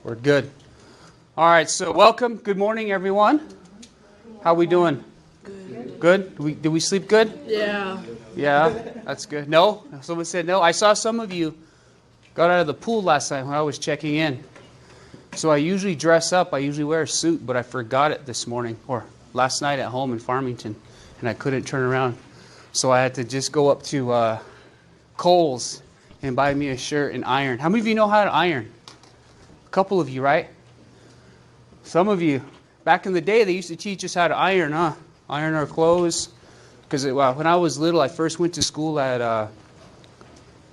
We're good. All right, so welcome. Good morning, everyone. How we doing? Good. Did we sleep good? Yeah. Yeah, that's good. No? Someone said no. I saw some of you got out of the pool last night when I was checking in. So I usually dress up. I usually wear a suit, but I forgot it this morning or last night at home in Farmington, and I couldn't turn around. So I had to just go up to Kohl's and buy me a shirt and iron. How many of you know how to iron? A couple of you, right? Some of you. Back in the day, they used to teach us how to iron, huh? Iron our clothes. Because when I was little, I first went to school at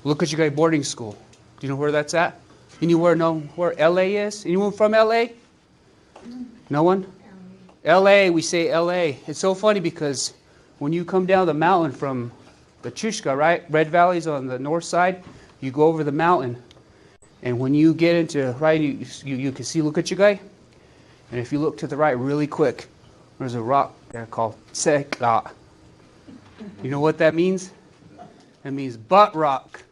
Look At You Guy boarding school. Do you know where that's at? Anywhere know where LA is? Anyone from LA? No one? LA, we say LA. It's so funny because when you come down the mountain from the Chushka, right? Red Valley's on the north side. You go over the mountain. And when you get into, right, you can see Look At You Guy. And if you look to the right really quick, there's a rock there called Tseka. You know what that means? It means butt rock.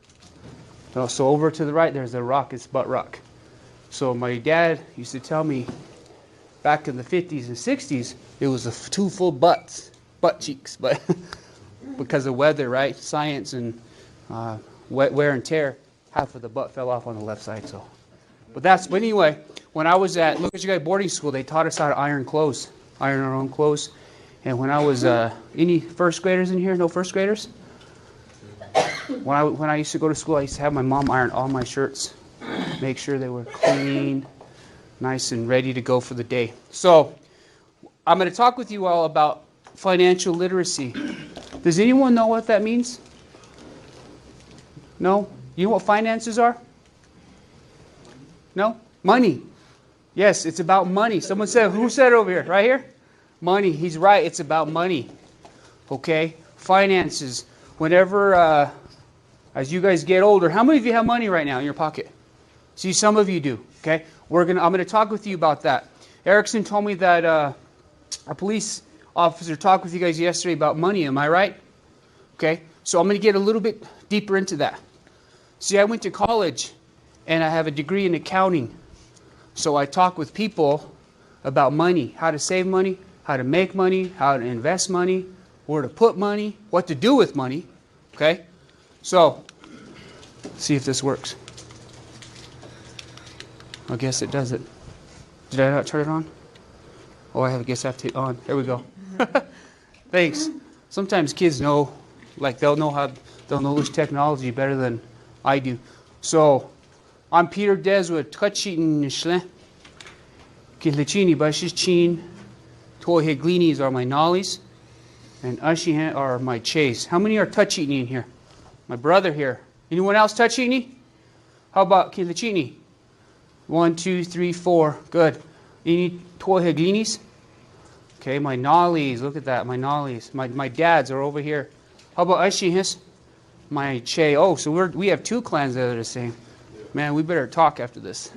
So over to the right, there's a rock. It's butt rock. So my dad used to tell me back in the 50s and 60s, it was two full butt cheeks. But because of weather, right? Science and wear and tear, half of the butt fell off on the left side. So, but anyway, when I was at Look At You Guy boarding school, they taught us how to iron clothes, iron our own clothes. And when I was, any first graders in here? No first graders? When I used to go to school, I used to have my mom iron all my shirts, make sure they were clean, nice and ready to go for the day. So I'm going to talk with you all about financial literacy. Does anyone know what that means? No? You know what finances are? No? Money. Yes, it's about money. Someone said, who said it over here? Right here? Money. He's right. It's about money. Okay? Finances. Whenever, as you guys get older, how many of you have money right now in your pocket? See, some of you do. Okay? I'm going to talk with you about that. Erickson told me that a police officer talked with you guys yesterday about money. Am I right? Okay? So I'm going to get a little bit deeper into that. See, I went to college, and I have a degree in accounting. So I talk with people about money, how to save money, how to make money, how to invest money, where to put money, what to do with money. Okay? So, see if this works. I guess it doesn't. Did I not turn it on? Oh, I guess I have to on. There we go. Thanks. Sometimes kids know, like they'll know this technology better than I do. So, I'm Peter Deswood. Tkachitin nishle. Kihlechini bashichin. Toheglinis are my nollies. And Ashihan are my chase. How many are touchini in here? My brother here. Anyone else touchini? How about Kihlechini? 1, 2, 3, 4. Good. Any toheglinis? Okay, my nollies. Look at that. My nollies. My dads are over here. How about Ashihis? My che. Oh, so we have two clans that are the same. Man, we better talk after this.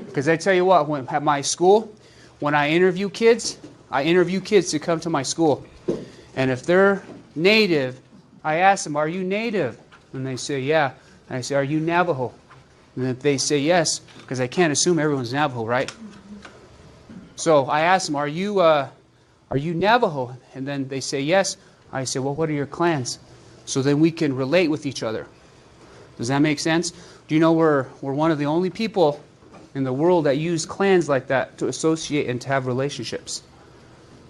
Because I tell you what, at my school, when I interview kids to come to my school. And if they're native, I ask them, are you native? And they say, yeah. And I say, are you Navajo? And if they say yes, because I can't assume everyone's Navajo, right? So I ask them, are you Navajo? And then they say yes. I say, well, what are your clans? So then we can relate with each other. Does that make sense? Do you know we're one of the only people in the world that use clans like that to associate and to have relationships?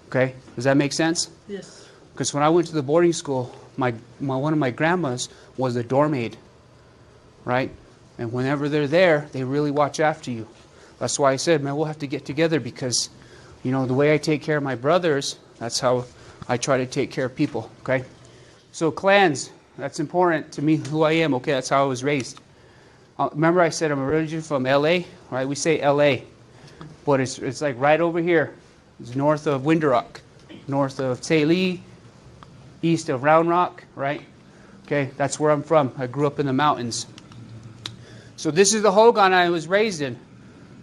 Okay? Does that make sense? Yes. Because when I went to the boarding school, one of my grandmas was a dorm aide, right? And whenever they're there, they really watch after you. That's why I said, man, we'll have to get together because, the way I take care of my brothers, that's how I try to take care of people, okay? So clans, that's important to me, who I am, okay? That's how I was raised. Remember I said I'm originally from LA, right? We say LA, but it's like right over here. It's north of Winderock, north of Tsaili, east of Round Rock, right? Okay, that's where I'm from. I grew up in the mountains. So this is the hogan I was raised in.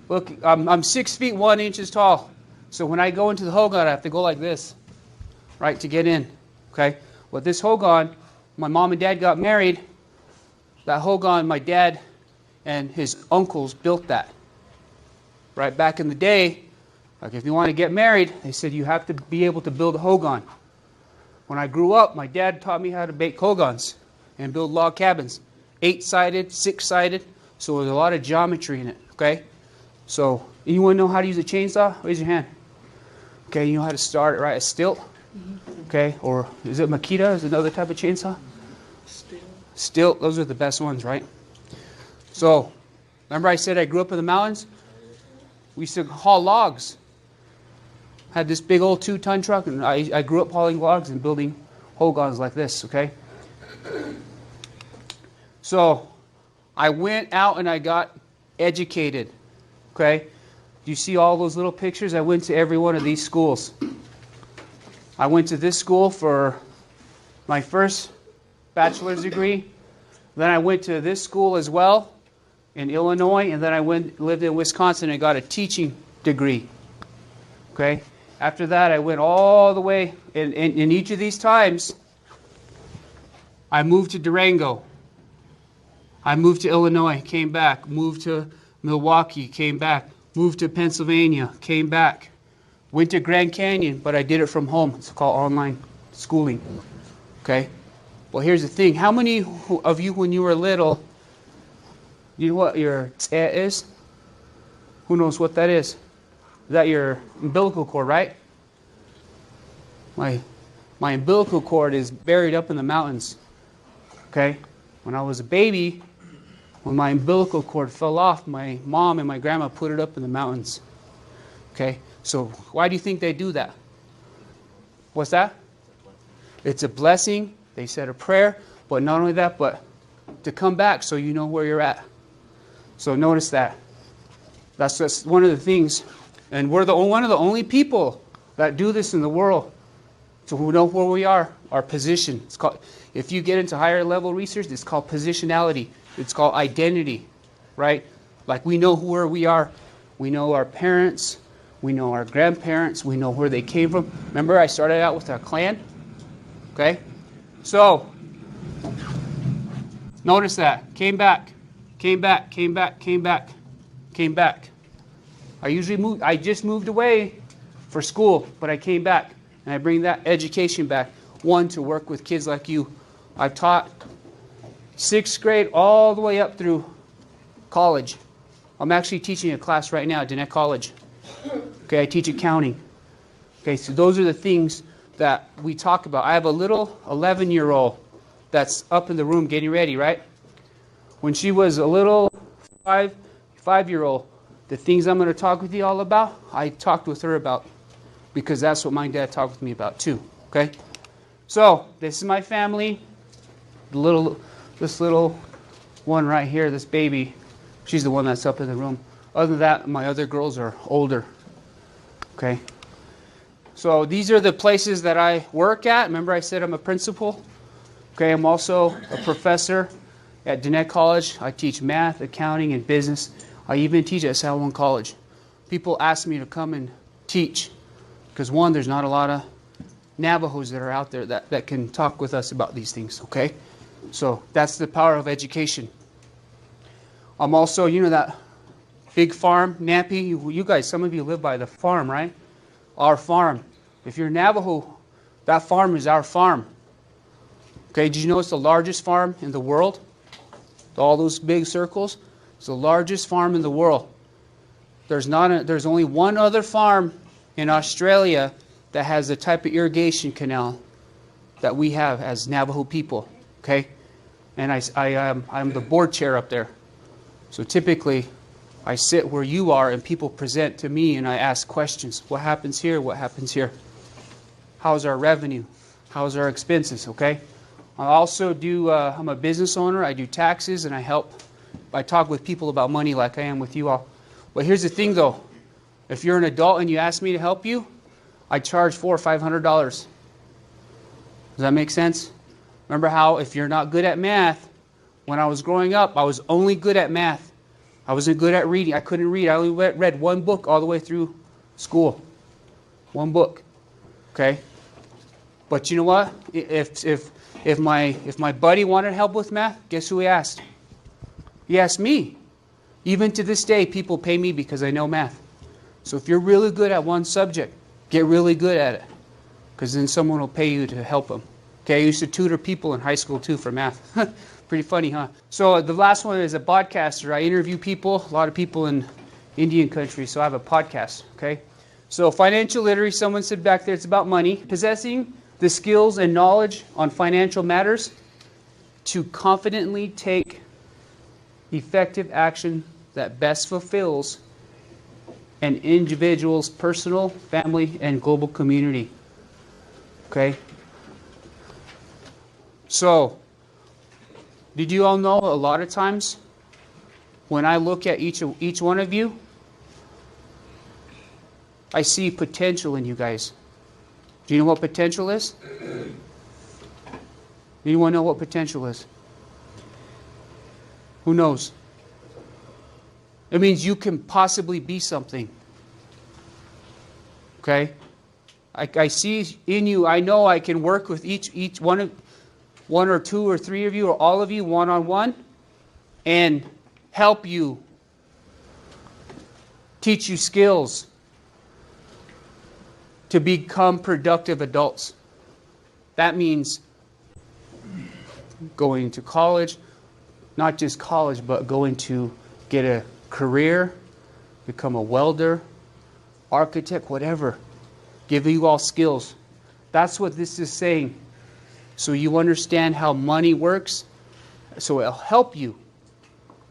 Look, I'm 6 feet 1 inches tall. So when I go into the hogan, I have to go like this, right, to get in. Okay, but this hogan, my mom and dad got married. That hogan, my dad and his uncles built that. right? Back in the day, like if you want to get married, they said you have to be able to build a hogan. When I grew up, my dad taught me how to bake hogans and build log cabins. 8-sided, 6-sided, so there's a lot of geometry in it, okay? So, anyone know how to use a chainsaw? Raise your hand. Okay, you know how to start it, right? A stilt? Okay, or is it Makita? Is it another type of chainsaw? Stilt, those are the best ones, right? So, remember I said I grew up in the mountains? We used to haul logs. Had this big old 2-ton truck, and I grew up hauling logs and building hogans like this, okay? So, I went out and I got educated, okay? Do you see all those little pictures? I went to every one of these schools. I went to this school for my first bachelor's degree. Then I went to this school as well in Illinois, and then I lived in Wisconsin and got a teaching degree. Okay? After that, I went all the way, in each of these times, I moved to Durango. I moved to Illinois, came back, moved to Milwaukee, came back, moved to Pennsylvania, came back, went to Grand Canyon, but I did it from home. It's called online schooling. Okay? Well, here's the thing. How many of you, when you were little, you know what your tse is? Who knows what that is? Is that your umbilical cord, right? My umbilical cord is buried up in the mountains. Okay? When I was a baby, when my umbilical cord fell off, my mom and my grandma put it up in the mountains. Okay? So why do you think they do that? What's that? It's a blessing. They said a prayer. But not only that, but to come back so you know where you're at. So notice that. That's just one of the things. And we're one of the only people that do this in the world. So we know where we are, our position. It's called, if you get into higher level research, it's called positionality. It's called identity, right? Like we know where we are. We know our parents. We know our grandparents. We know where they came from. Remember I started out with our clan? Okay? So, notice that. Came back. Came back. Came back. Came back. Came back. I just moved away for school, but I came back. And I bring that education back. One, to work with kids like you. I've taught 6th grade all the way up through college. I'm actually teaching a class right now at Diné College. Okay, I teach accounting. Okay, so those are the things that we talk about. I have a little 11-year-old that's up in the room getting ready, right? When she was a little 5-year-old, the things I'm going to talk with you all about, I talked with her about, because that's what my dad talked with me about too. Okay? So, this is my family. This little one right here, this baby, she's the one that's up in the room. Other than that, my other girls are older. Okay? So, these are the places that I work at. Remember I said I'm a principal? Okay, I'm also a professor at Diné College. I teach math, accounting, and business. I even teach at Salomon College. People ask me to come and teach. Because one, there's not a lot of Navajos that are out there that can talk with us about these things, okay? So that's the power of education. I'm also, you know that big farm, Nappy? You guys, some of you live by the farm, right? Our farm. If you're Navajo, that farm is our farm. Okay, did you know it's the largest farm in the world? All those big circles? It's the largest farm in the world. There's only one other farm in Australia that has the type of irrigation canal that we have as Navajo people, okay? And I'm the board chair up there. So typically, I sit where you are and people present to me and I ask questions. What happens here? What happens here? How's our revenue? How's our expenses, okay? I also do, I'm a business owner. I do taxes and I talk with people about money like I am with you all. But here's the thing though. If you're an adult and you ask me to help you, I charge $400 or $500. Does that make sense? Remember how if you're not good at math, when I was growing up, I was only good at math. I wasn't good at reading. I couldn't read. I only read one book all the way through school. One book. Okay? But you know what? If my buddy wanted help with math, guess who he asked? He asked me. Even to this day, people pay me because I know math. So if you're really good at one subject, get really good at it. Because then someone will pay you to help them. Okay, I used to tutor people in high school too for math. Pretty funny, huh? So the last one is a podcaster. I interview people, a lot of people in Indian country, so I have a podcast, okay? So financial literacy, someone said back there, it's about money. Possessing the skills and knowledge on financial matters to confidently take effective action that best fulfills an individual's personal, family, and global community. Okay? So, did you all know a lot of times when I look at each one of you, I see potential in you guys. Do you know what potential is? Anyone know what potential is? Who knows? It means you can possibly be something. Okay? I see in you, I know I can work with each one or two or three of you or all of you one-on-one and help you, teach you skills to become productive adults. That means going to college, not just college, but going to get a career, become a welder, architect, whatever. Give you all skills. That's what this is saying. So you understand how money works, so it'll help you,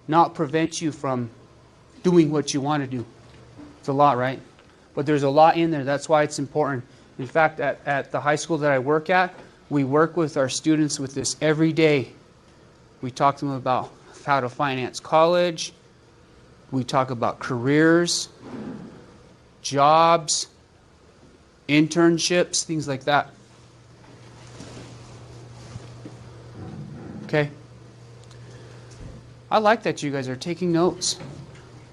not prevent you from doing what you want to do. It's a lot, right? But there's a lot in there. That's why it's important. In fact, at the high school that I work at, we work with our students with this every day. We talk to them about how to finance college. We talk about careers, jobs, internships, things like that. Okay? I like that you guys are taking notes.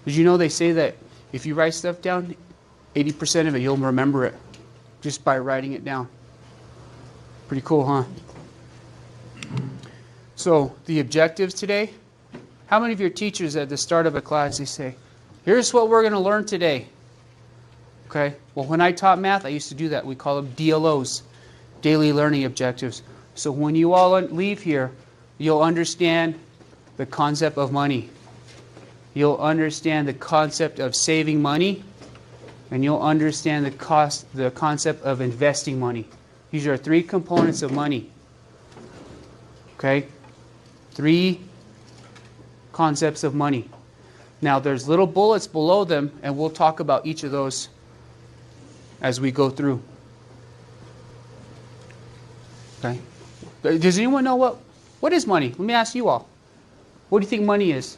Did you know they say that if you write stuff down, 80% of it you'll remember it just by writing it down. Pretty cool, huh? So, the objectives today. How many of your teachers at the start of a class, they say, here's what we're going to learn today. Okay? Well, when I taught math, I used to do that. We call them DLOs, daily learning objectives. So when you all leave here, you'll understand the concept of money. You'll understand the concept of saving money. And you'll understand the concept of investing money. These are three components of money. Okay? 3 concepts of money. Now, there's little bullets below them, and we'll talk about each of those as we go through. Okay? Does anyone know what is money? Let me ask you all. What do you think money is?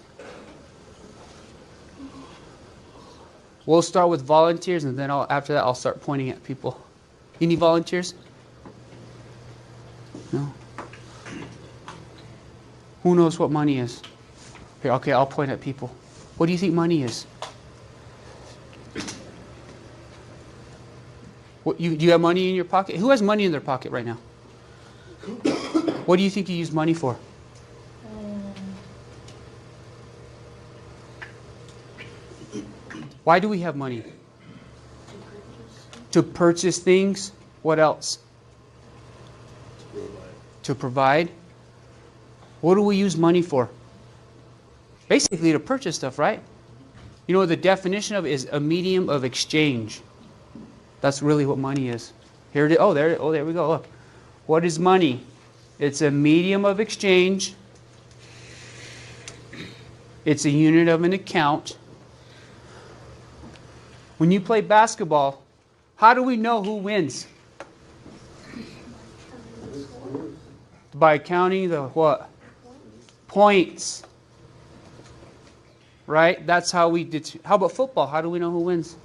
We'll start with volunteers, and then after that I'll start pointing at people. Any volunteers? No? Who knows what money is? Here, okay, I'll point at people. What do you think money is? Do you have money in your pocket? Who has money in their pocket right now? What do you think you use money for? Why do we have money? To purchase things. What else? To provide. What do we use money for? Basically to purchase stuff, right? You know what the definition of it is? A medium of exchange. That's really what money is. Here it is. Oh, there we go. Look. What is money? It's a medium of exchange. It's a unit of an account. When you play basketball, how do we know who wins? By counting the what? Points. Right? That's how we did. How about football? How do we know who wins?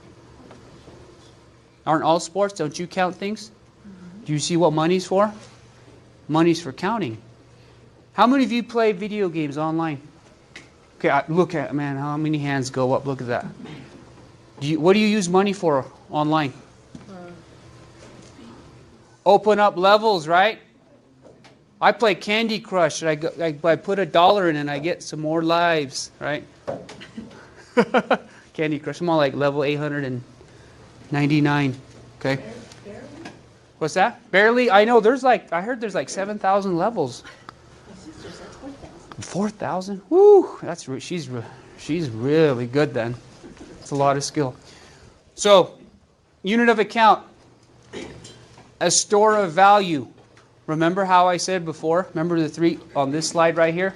Aren't all sports? Don't you count things? Do you see what money's for? Money's for counting. How many of you play video games online? Okay, look at, man, how many hands go up? Look at that. What do you use money for online? Open up levels, right? I play Candy Crush. And I put $1 in and I get some more lives, right? Candy Crush. I'm on like level 899. Okay. Barely? What's that? Barely? I know. I heard there's like 7,000 levels. My sister said 4,000. 4,000? Woo! She's really good then. It's a lot of skill. So, unit of account. A store of value. Remember how I said before? Remember the three on this slide right here?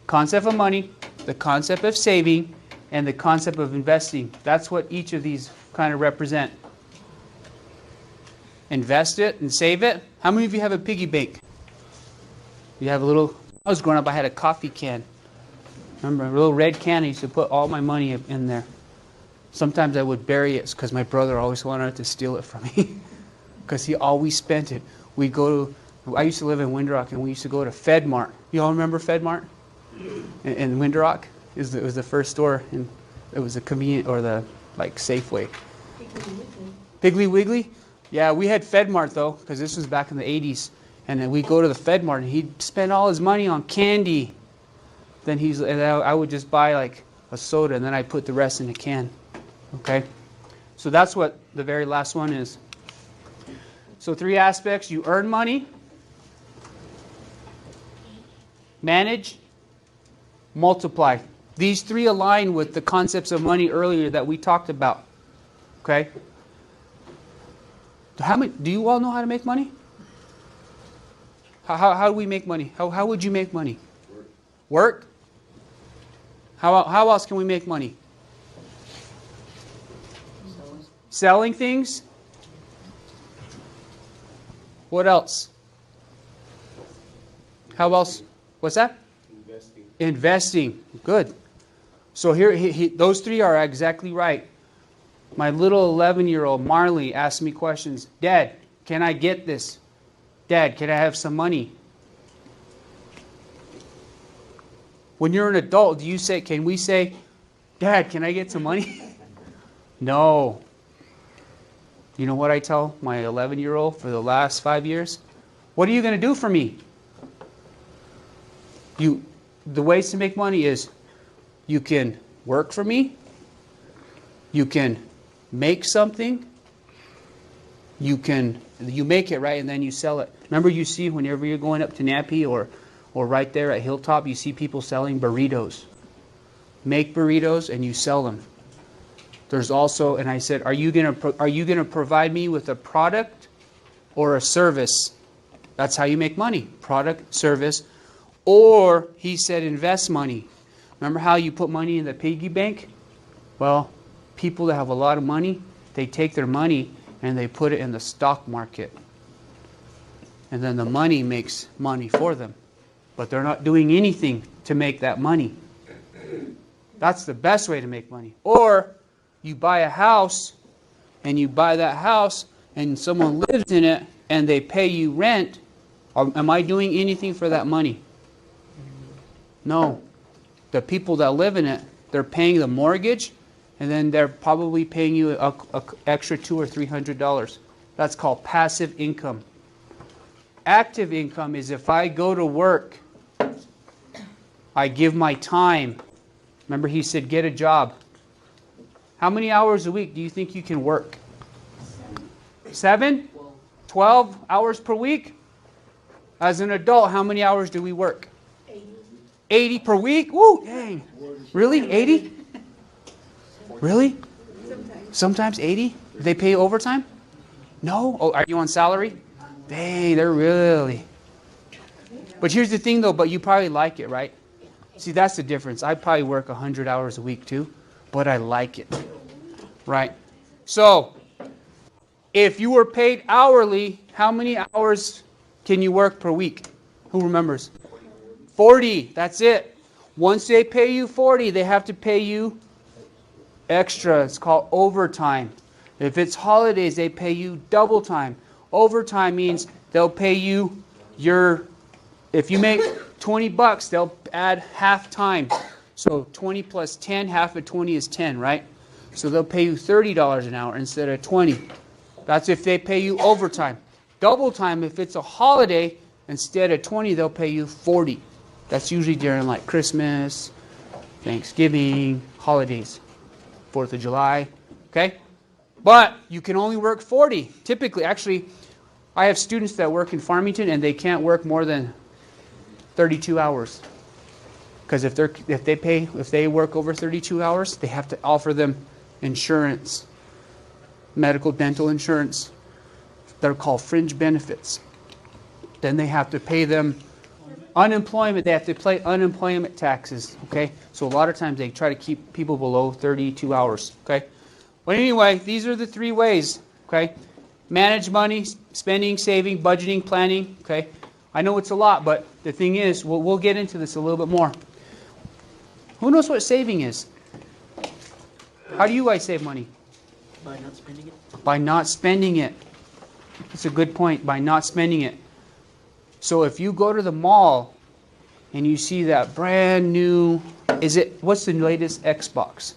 Concept of money, the concept of saving, and the concept of investing. That's what each of these kind of represent. Invest it and save it. How many of you have a piggy bank? You have a little... I was growing up, I had a coffee can. Remember, a little red can. I used to put all my money in there. Sometimes I would bury it because my brother always wanted to steal it from me. Because he always spent it. I used to live in Windrock, and we used to go to FedMart. You all remember FedMart? In Windrock? It was the first store, and it was a convenient, or the, like, Safeway. Piggly Wiggly? Yeah, we had FedMart, though, because this was back in the 80s. And then we'd go to the FedMart, and he'd spend all his money on candy. Then I would just buy, like, a soda, and then I'd put the rest in a can. Okay? So that's what the very last one is. So 3 aspects. You earn money, manage, multiply. These 3 align with the concepts of money earlier that we talked about. Okay? Do you all know how to make money? How do we make money? How would you make money? Work? How else can we make money? Selling things? What else? How else? What's that? Investing. Good. So here, those 3 are exactly right. My little 11-year-old Marley asked me questions. Dad, can I get this? Dad, can I have some money? When you're an adult, can we say, Dad, can I get some money? No. You know what I tell my 11-year-old for the last 5 years? What are you going to do for me? The ways to make money is you can work for me, you can make something, you make it, right, and then you sell it. Remember, you see whenever you're going up to Nappy or right there at Hilltop, you see people selling burritos. Make burritos and you sell them. There's also, and I said, are you going to provide me with a product or a service? That's how you make money. Product, service. Or, he said, invest money. Remember how you put money in the piggy bank? Well, people that have a lot of money, they take their money and they put it in the stock market. And then the money makes money for them. But they're not doing anything to make that money. That's the best way to make money. Or, you buy a house, and you buy that house, and someone lives in it, and they pay you rent. Am I doing anything for that money? No. The people that live in it, they're paying the mortgage, and then they're probably paying you an extra $200 or $300. That's called passive income. Active income is if I go to work, I give my time. Remember, he said, get a job. How many hours a week do you think you can work? 7? 12 hours per week? As an adult, how many hours do we work? 80 per week? Woo, dang. Really? 80? Really? Sometimes 80? Do they pay overtime? No? Oh, are you on salary? Dang, they're really... But here's the thing, though, but you probably like it, right? See, that's the difference. I probably work 100 hours a week, too, but I like it, right? So, if you were paid hourly, how many hours can you work per week? Who remembers? 40. That's it. Once they pay you 40, they have to pay you extra. It's called overtime. If it's holidays, they pay you double time. Overtime means they'll pay you if you make 20 bucks, they'll add half time. So 20 plus 10, half of 20 is 10, right? So they'll pay you $30 an hour instead of 20. That's if they pay you overtime. Double time, if it's a holiday, instead of 20, they'll pay you 40. That's usually during like Christmas, Thanksgiving, holidays. 4th of July, okay? But you can only work 40. Typically, actually, I have students that work in Farmington and they can't work more than 32 hours. Because if they work over 32 hours, they have to offer them insurance, medical, dental insurance. They're called fringe benefits. Then they have to pay them unemployment. They have to pay unemployment taxes, okay? So a lot of times they try to keep people below 32 hours, okay? But anyway, these are the 3 ways, okay? Manage money, spending, saving, budgeting, planning, okay? I know it's a lot, but the thing is, we'll get into this a little bit more. Who knows what saving is? How do you guys save money? By not spending it. By not spending it. That's a good point, by not spending it. So if you go to the mall and you see that brand new, what's the latest Xbox?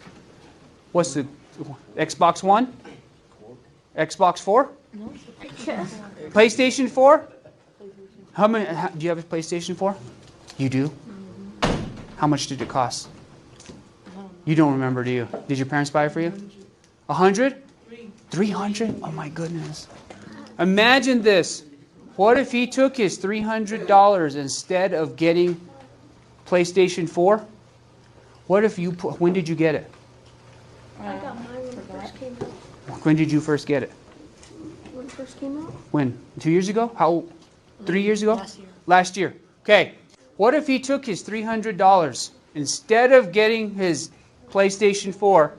What's the Xbox One? Xbox 4? No. PlayStation 4? Do you have a PlayStation 4? You do? How much did it cost? You don't remember, do you? Did your parents buy it for you? 100? 300? Oh my goodness. Imagine this. What if he took his $300 instead of getting PlayStation 4? What if when did you get it? I got mine when it first came out. When did you first get it? When it first came out? When? 2 years ago? How? 3 years ago? Last year. Last year. Okay. What if he took his $300 instead of getting his PlayStation 4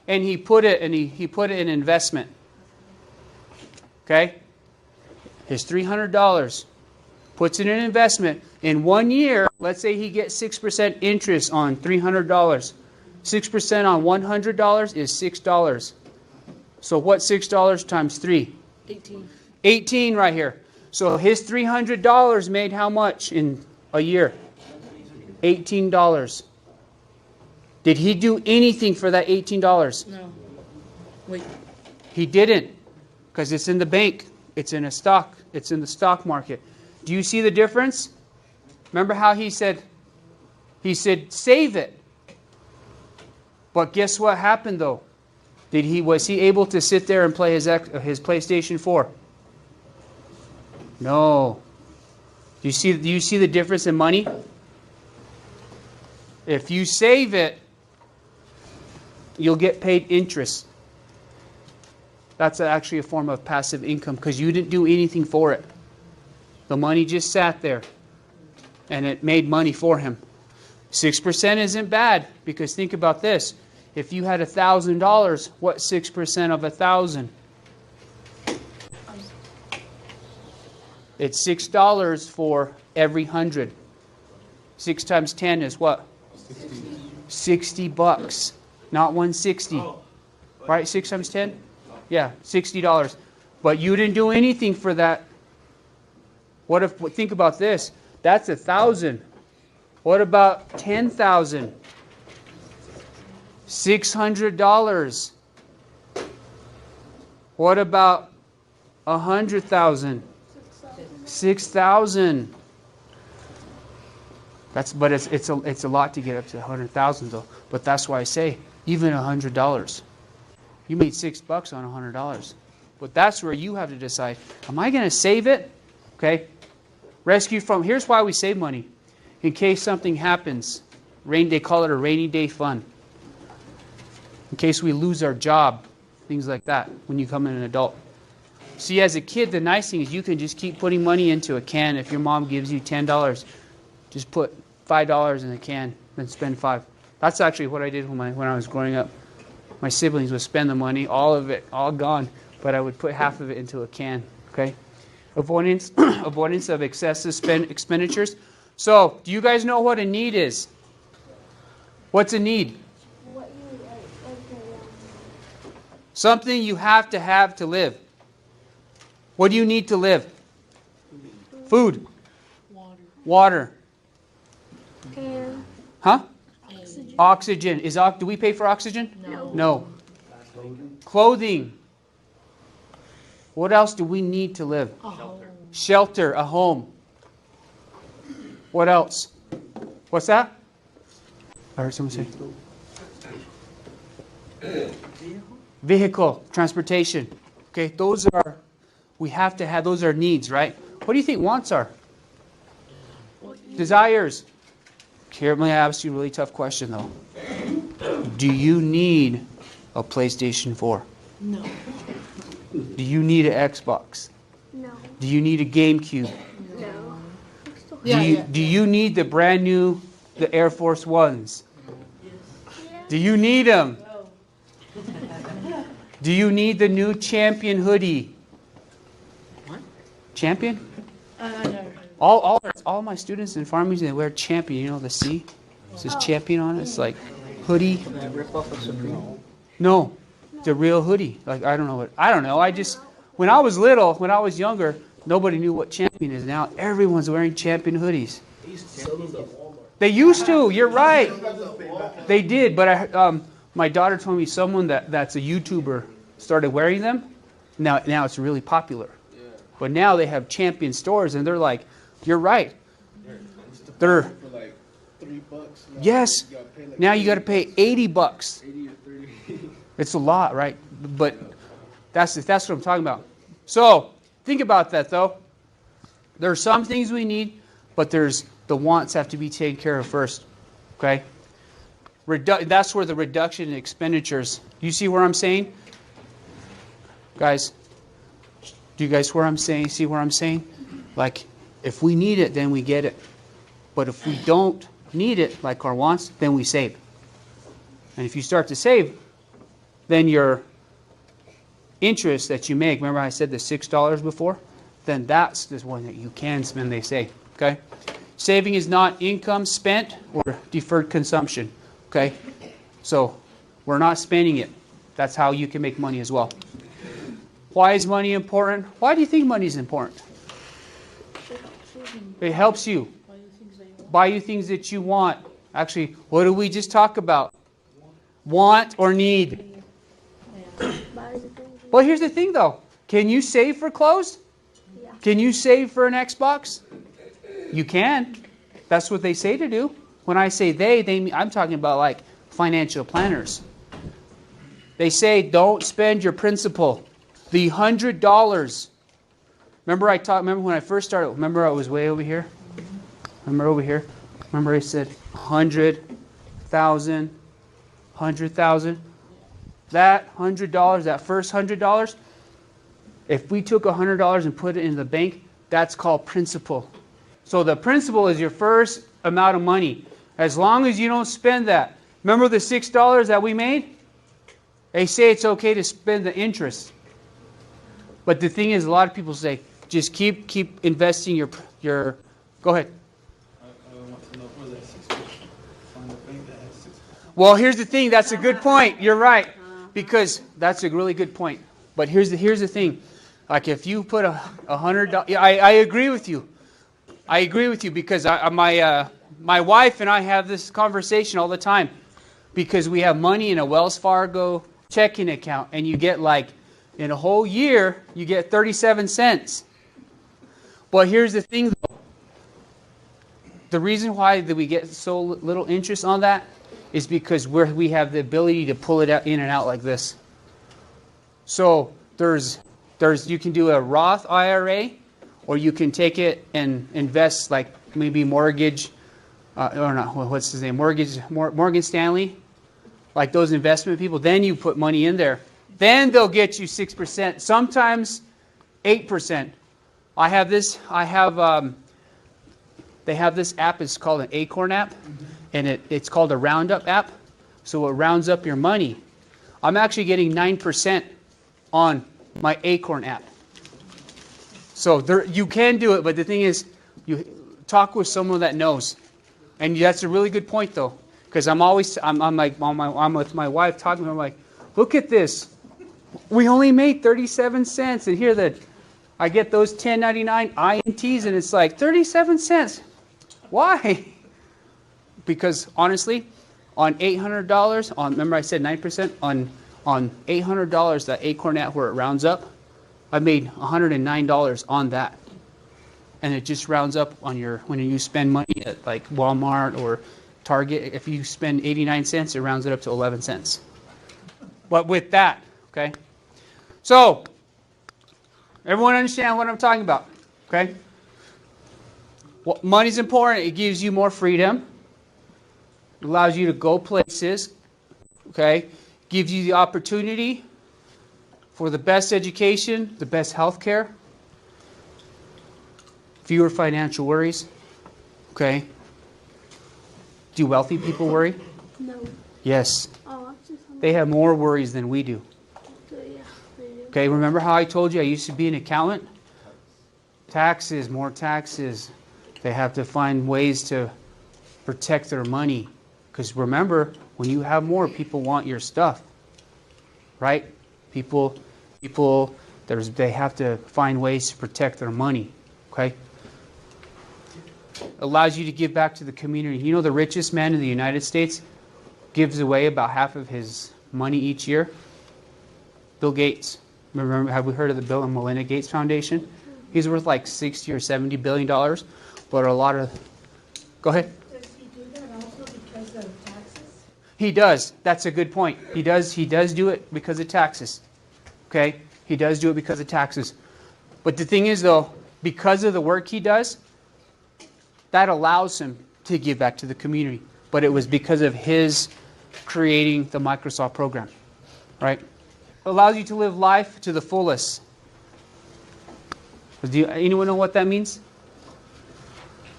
and he put it in investment? Okay? His $300 puts it in investment. In 1 year, let's say he gets 6% interest on $300. 6% on $100 is $6. So what's $6 times 3? 18. 18 right here. So his $300 made how much in a year? $18. Did he do anything for that $18? No. Wait. He didn't, because it's in the bank. It's in a stock. It's in the stock market. Do you see the difference? Remember how he said save it. But guess what happened though? Was he able to sit there and play his PlayStation 4? No. Do you see the difference in money? If you save it, you'll get paid interest. That's actually a form of passive income because you didn't do anything for it. The money just sat there and it made money for him. 6% isn't bad because think about this. If you had $1,000, what's 6% of 1,000? It's $6 for every 100. 6 times 10 is what? 60 bucks. Not 160. Right? 6 times 10? Yeah, $60. But you didn't do anything for that. Think about this. That's 1,000. What about 10,000? $600. What about 100,000? 6,000. But it's a lot to get up to 100,000 though. But that's why I say even $100. You made $6 on $100. But that's where you have to decide, am I going to save it? Okay. Here's why we save money. In case something happens. They call it a rainy day fund. In case we lose our job. Things like that when you become an adult. See, as a kid, the nice thing is you can just keep putting money into a can. If your mom gives you $10, just put $5 in a can, then spend $5. That's actually what I did when I was growing up. My siblings would spend the money, all of it, all gone, but I would put half of it into a can. Okay, avoidance of excessive expenditures. So, do you guys know what a need is? What's a need? What you Something you have to live. What do you need to live? Food. Water. air, Huh? oxygen. Oxygen. Do we pay for oxygen? No. No. Clothing. What else do we need to live? Shelter, a home. What else? What's that? I heard someone say. Vehicle, transportation. Okay, we have to have, those are needs, right? What do you think wants are? Desires. Here, let me ask you a really tough question, though. Do you need a PlayStation 4? No. Do you need an Xbox? No. Do you need a GameCube? No. Do you need the brand new, the Air Force Ones? Do you need them? Do you need the new Champion hoodie? What? Champion? No. All my students in pharmacy, they wear Champion. You know the C? It says Champion on it. It's like hoodie. Rip off of Supreme. No, it's a real hoodie. Like I don't know. I just when I was little, when I was younger, nobody knew what Champion is. Now everyone's wearing Champion hoodies. They used to. You're right. They did, but my daughter told me someone that's a YouTuber started wearing them. Now it's really popular. But now they have Champion stores, and they're like, you're right. They're for like $3. yes. Now you got to pay $80. 80 or 30. It's a lot, right? But that's what I'm talking about. So think about that, though. There are some things we need, but there's the wants have to be taken care of first. Okay. That's where the reduction in expenditures. You see where I'm saying, guys? Do you guys where I'm saying? See where I'm saying? Like, if we need it, then we get it. But if we don't need it, like our wants, then we save. And if you start to save, then your interest that you make, remember I said the $6 before? Then that's the one that you can spend, they say. Okay? Saving is not income spent or deferred consumption. Okay? So, we're not spending it. That's how you can make money as well. Why is money important? Why do you think money is important? It helps you. Buy you things that you want. Actually, what did we just talk about? Want or need? Well, here's the thing, though. Can you save for clothes? Yeah. Can you save for an Xbox? You can. That's what they say to do. When I say I'm talking about like financial planners. They say don't spend your principal. The $100. Remember when I first started? Remember I was way over here? Remember over here? Remember I said 100,000, 100,000? That $100, that first $100, if we took $100 and put it in the bank, that's called principal. So the principal is your first amount of money. As long as you don't spend that. Remember the $6 that we made? They say it's okay to spend the interest. But the thing is, a lot of people say, just keep investing your go ahead. I want to know where that 6 find a bank that has 6. Well, here's the thing. That's a good point. You're right. Because that's a really good point. But here's the thing. Like if you put $100, I agree with you. I agree with you because my wife and I have this conversation all the time because we have money in a Wells Fargo checking account and you get like in a whole year you get 37 cents. But here's the thing though. The reason why that we get so little interest on that is because we have the ability to pull it out in and out like this. So there's you can do a Roth IRA, or you can take it and invest like maybe mortgage, or not. What's his name? Morgan Stanley, like those investment people. Then you put money in there. Then they'll get you 6%, sometimes 8%. They have this app. It's called an Acorn app. And it's called a Roundup app. So it rounds up your money. I'm actually getting 9% on my Acorn app. So you can do it, but the thing is, you talk with someone that knows. And that's a really good point, though. Because I'm with my wife talking to her, I'm like, look at this. We only made 37 cents. And here I get those 10.99 INTs, and it's like 37 cents. Why? Because honestly, on $800, remember I said 9%? On $800, that Acorn app where it rounds up, I made $109 on that. And it just rounds up on when you spend money at like Walmart or Target. If you spend 89 cents, it rounds it up to 11 cents. But with that, okay? So, everyone understand what I'm talking about, okay? Well, money's important. It gives you more freedom. It allows you to go places, okay? Gives you the opportunity for the best education, the best health care, fewer financial worries, okay? Do wealthy people worry? No. Yes. Oh, that's just something. They have more worries than we do. So, yeah, they do. Okay, remember how I told you I used to be an accountant? Taxes, more taxes. They have to find ways to protect their money. Because remember, when you have more, people want your stuff. Right? People, they have to find ways to protect their money. Okay? Allows you to give back to the community. You know the richest man in the United States gives away about half of his money each year? Bill Gates. Remember, have we heard of the Bill and Melinda Gates Foundation? He's worth like 60 or 70 billion dollars, but a lot of... Go ahead. Does he do that also because of taxes? He does. That's a good point. He does do it because of taxes. Okay? He does do it because of taxes. But the thing is, though, because of the work he does, that allows him to give back to the community. But it was because of his creating the Microsoft program. Right? Allows you to live life to the fullest. Anyone know what that means?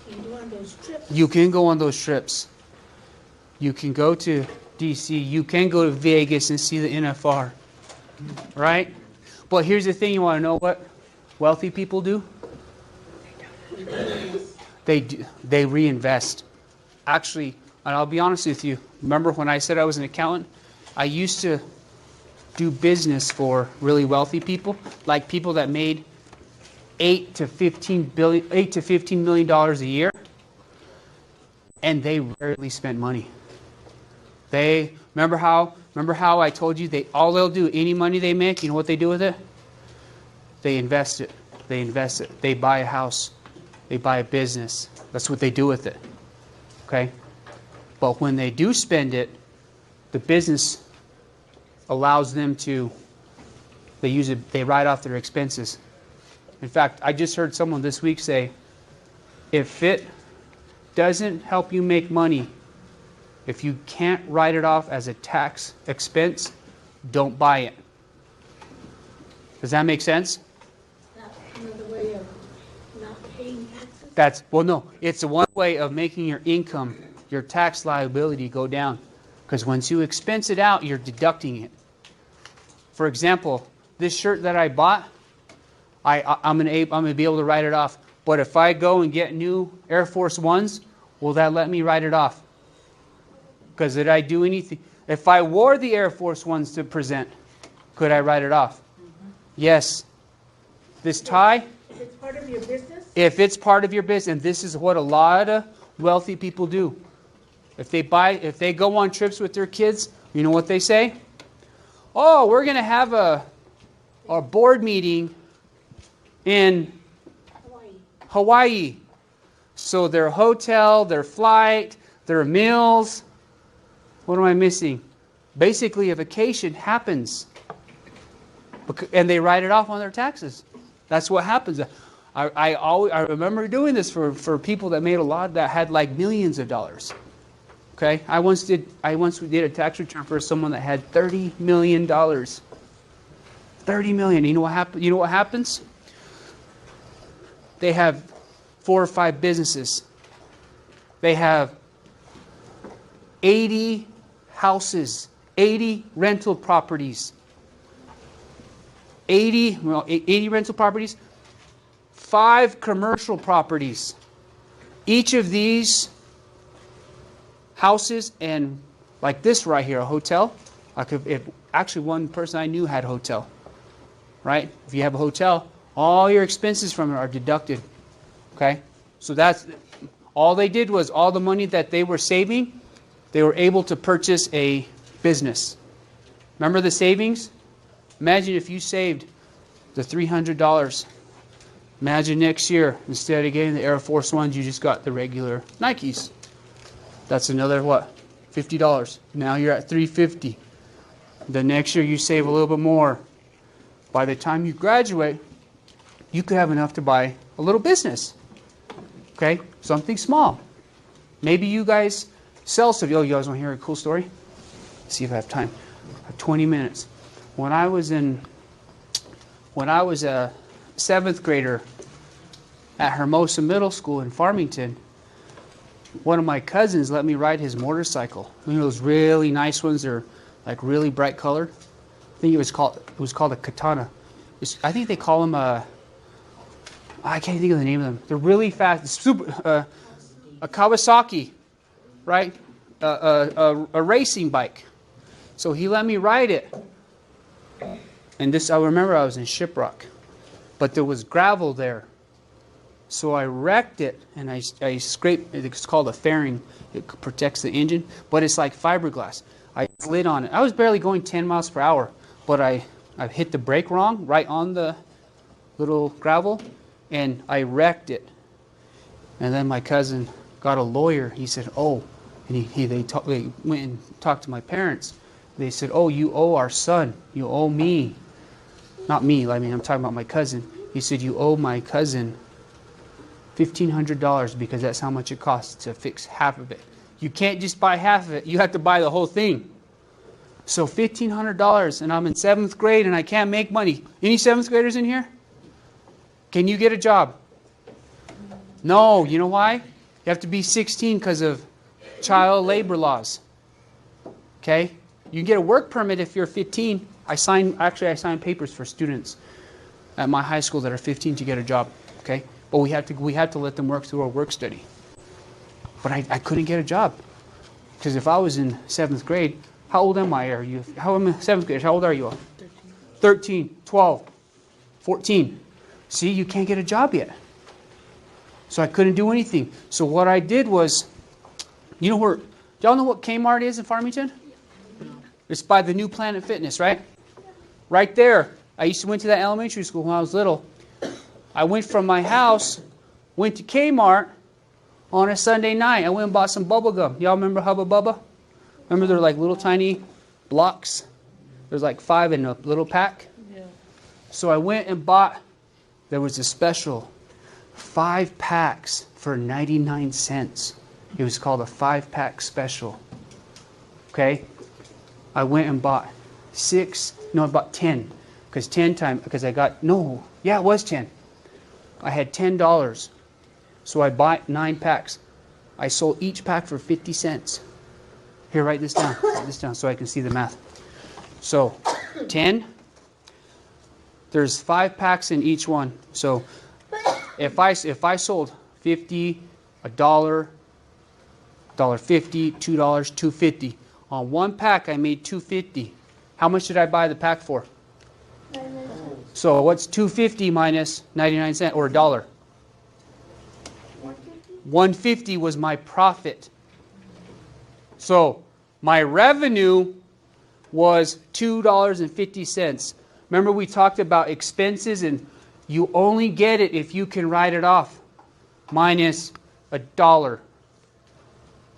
You do on those trips? You can go on those trips. You can go to DC. You can go to Vegas and see the NFR. Right? But here's the thing, you want to know what wealthy people do? They reinvest. Actually, and I'll be honest with you, remember when I said I was an accountant? I used to do business for really wealthy people, like people that made $8 to $15 million a year, and they rarely spent money. They remember how I told you they'll do any money they make, you know what they do with it? They invest it. They buy a house. They buy a business. That's what they do with it. Okay? But when they do spend it, the business allows them to, they write off their expenses. In fact, I just heard someone this week say, if it doesn't help you make money, if you can't write it off as a tax expense, don't buy it. Does that make sense? That's another way of not paying taxes? No, it's one way of making your income, your tax liability go down. Because once you expense it out, you're deducting it. For example, this shirt that I bought, I'm going to be able to write it off. But if I go and get new Air Force Ones, will that let me write it off? Because did I do anything? If I wore the Air Force Ones to present, could I write it off? Mm-hmm. Yes. This tie? If it's part of your business? If it's part of your business, and this is what a lot of wealthy people do. If they go on trips with their kids, you know what they say? Oh, we're going to have a board meeting in Hawaii. So their hotel, their flight, their meals. What am I missing? Basically, a vacation happens. And they write it off on their taxes. That's what happens. I remember doing this for people that made that had like millions of dollars. Okay? I once did a tax return for someone that had $30 million. $30 million. You know what happens? They have 4 or 5 businesses. They have 80 houses, 80 rental properties. 80 rental properties, 5 commercial properties. Each of these houses, and like this right here, a hotel. Actually, one person I knew had a hotel. Right? If you have a hotel, all your expenses from it are deducted. Okay? So that's all they did was all the money that they were saving, they were able to purchase a business. Remember the savings? Imagine if you saved the $300. Imagine next year, instead of getting the Air Force Ones, you just got the regular Nikes. That's another what? $50. Now you're at $350. The next year you save a little bit more. By the time you graduate, you could have enough to buy a little business. Okay? Something small. Maybe you guys sell stuff. Oh, you guys want to hear a cool story? Let's see if I have time. I have 20 minutes. When I was a 7th grader at Hermosa Middle School in Farmington, one of my cousins let me ride his motorcycle. You know those really nice ones? They're like really bright colored. I think it was called a katana. I think they call them I can't think of the name of them. They're really fast. Super a Kawasaki, right? A racing bike. So he let me ride it. And this, I remember I was in Shiprock, but there was gravel there. So I wrecked it, and I scraped, it's called a fairing. It protects the engine, but it's like fiberglass. I slid on it. I was barely going 10 miles per hour, but I hit the brake wrong, right on the little gravel, and I wrecked it. And then my cousin got a lawyer. He said, oh, and they went and talked to my parents. They said, oh, you owe our son. You owe me. Not me, I mean, I'm talking about my cousin. He said, you owe my cousin $1,500 because that's how much it costs to fix half of it. You can't just buy half of it. You have to buy the whole thing. So $1,500, and I'm in 7th grade, and I can't make money. Any 7th graders in here? Can you get a job? No. You know why? You have to be 16 because of child labor laws. Okay? You can get a work permit if you're 15. I signed papers for students at my high school that are 15 to get a job. Okay? But we had to let them work through our work study. But I couldn't get a job. Because if I was in 7th grade, how old am I? How am I 7th grade? How old are you all? 13, 12, 14. See, you can't get a job yet. So I couldn't do anything. So what I did was, do y'all know what Kmart is in Farmington? It's by the New Planet Fitness, right? Right there. I used to went to that elementary school when I was little. I went from my house, went to Kmart on a Sunday night. I went and bought some bubble gum. Y'all remember Hubba Bubba? Remember they're like little tiny blocks? There's like 5 in a little pack. Yeah. So I went and bought, there was a special 5 packs for 99 cents. It was called a 5-pack special. Okay? I went and bought 10. It was 10. I had $10. So I bought 9 packs. I sold each pack for 50 cents. Here, write this down. Write this down so I can see the math. So, 10. There's 5 packs in each one. So, if I sold 50, $1, $1.50, $2, $2.50. On one pack, I made $2.50. How much did I buy the pack for? 99 cents. So what's $2.50 minus 99 cents or $1? 150 was my profit. So my revenue was $2.50. Remember we talked about expenses, and you only get it if you can write it off. Minus $1.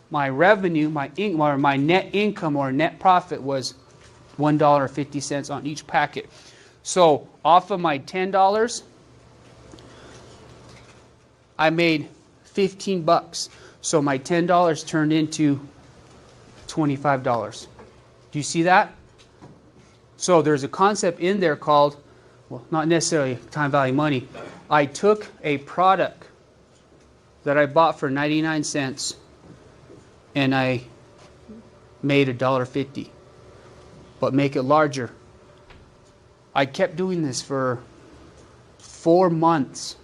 My revenue, my net income or net profit was $1.50 on each packet. So off of my $10, I made $15. So my $10 turned into $25. Do you see that? So there's a concept in there called, well, not necessarily time value money. I took a product that I bought for 99 cents and I made $1.50. But make it larger. I kept doing this for 4 months.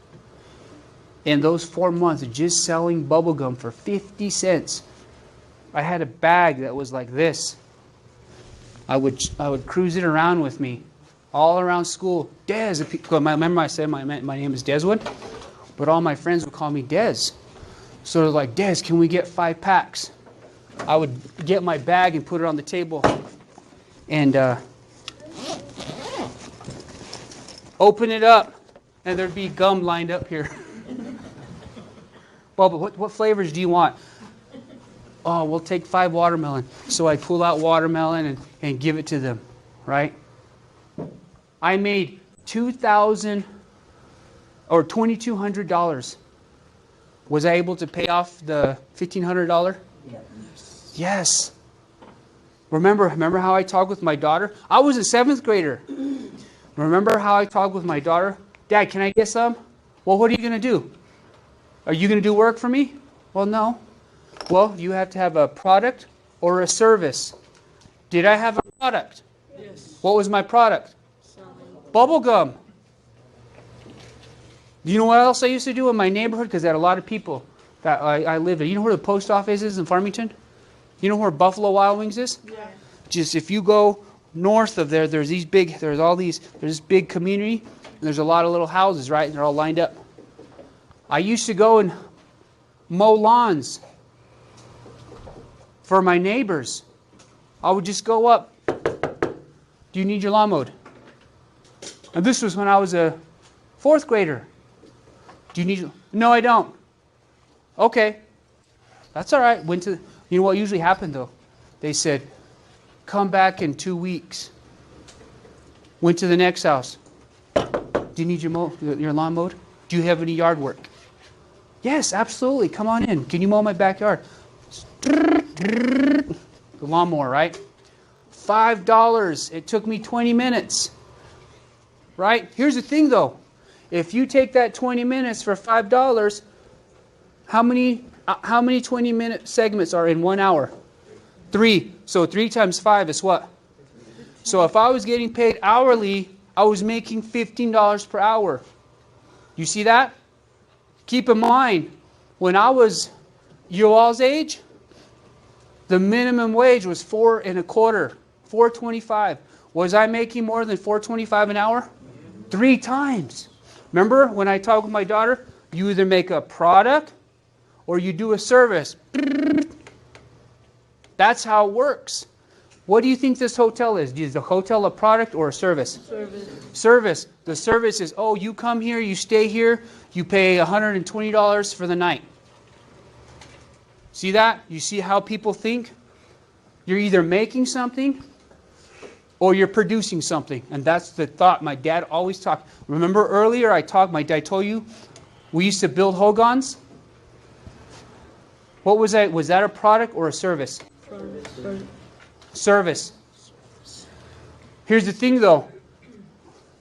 In those 4 months, just selling bubblegum for 50 cents. I had a bag that was like this. I would cruise it around with me, all around school. Des, remember I said my name is Deswood? But all my friends would call me Des. So they're like, Des, can we get 5 packs? I would get my bag and put it on the table and open it up, and there'd be gum lined up here. Well, but what flavors do you want? Oh, we'll take 5 watermelon. So I pull out watermelon and give it to them. right? I made $2,000 or $2,200. Was I able to pay off the $1,500? Yes. Remember how I talked with my daughter? I was a 7th grader. Remember how I talked with my daughter? Dad, can I get some? Well, what are you going to do? Are you going to do work for me? Well, no. Well, you have to have a product or a service. Did I have a product? Yes. What was my product? Selling. Bubble gum. Do you know what else I used to do in my neighborhood? Because I had a lot of people that I lived in. You know where the post office is in Farmington? You know where Buffalo Wild Wings is? Yeah. Just if you go north of there, there's this big community, and there's a lot of little houses, right? And they're all lined up. I used to go and mow lawns for my neighbors. I would just go up. Do you need your lawn mowed? And this was when I was a 4th grader. Do you need your... No, I don't. Okay. That's all right. You know what usually happened though? They said, come back in 2 weeks. Went to the next house. Do you need your lawn mowed? Do you have any yard work? Yes, absolutely. Come on in. Can you mow my backyard? The lawnmower, right? $5. It took me 20 minutes. Right? Here's the thing though. If you take that 20 minutes for $5, how many 20-minute segments are in 1 hour? 3. So 3 times 5 is what? So if I was getting paid hourly, I was making $15 per hour. You see that? Keep in mind, when I was your all's age, the minimum wage was $4.25, $4.25. Was I making more than $4.25 an hour? 3 times. Remember when I talked with my daughter? You either make a product or you do a service. That's how it works. What do you think this hotel is? Is the hotel a product or a service? Service. Service. The service is, oh, you come here, you stay here, you pay $120 for the night. See that? You see how people think? You're either making something or you're producing something. And that's the thought my dad always talked. Remember earlier my dad told you we used to build hogans? What was that? Was that a product or a service? Service. Here's the thing though.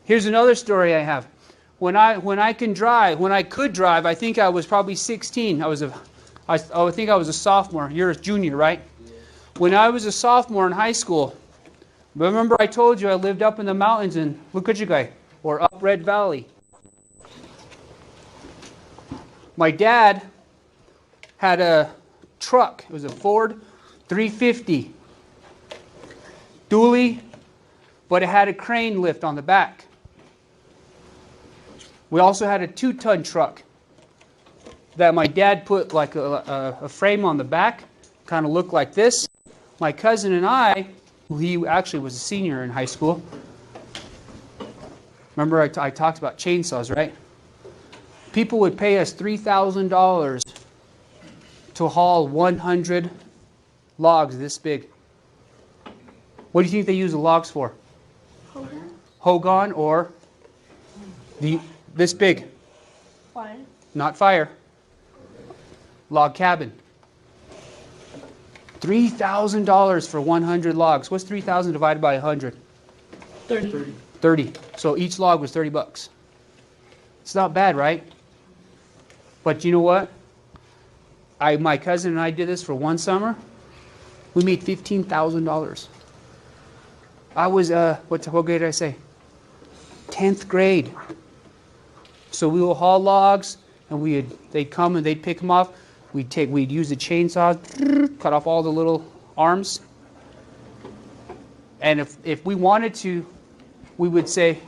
Here's another story I have. When I could drive, I think I was probably 16. I think I was a sophomore. You're a junior, right? When I was a sophomore in high school, remember I told you I lived up in the mountains in Lukachikai, or up Red Valley. My dad had a truck. It was a Ford 350. Dually, but it had a crane lift on the back. We also had a 2-ton truck that my dad put like a frame on the back, kind of looked like this. My cousin and I, he actually was a senior in high school. Remember I talked about chainsaws, right? People would pay us $3,000 to haul 100 logs this big. What do you think they use the logs for? Hogan or this big? Fire. Not fire. Log cabin. $3,000 for 100 logs. What's 3,000 divided by 100? 30. 30. So each log was $30. It's not bad, right? But you know what? My cousin and I did this for one summer. We made $15,000. I was, what grade did I say? 10th grade. So we would haul logs, and they'd come and they'd pick them off. We'd use a chainsaw, cut off all the little arms. And if we wanted to, we would say,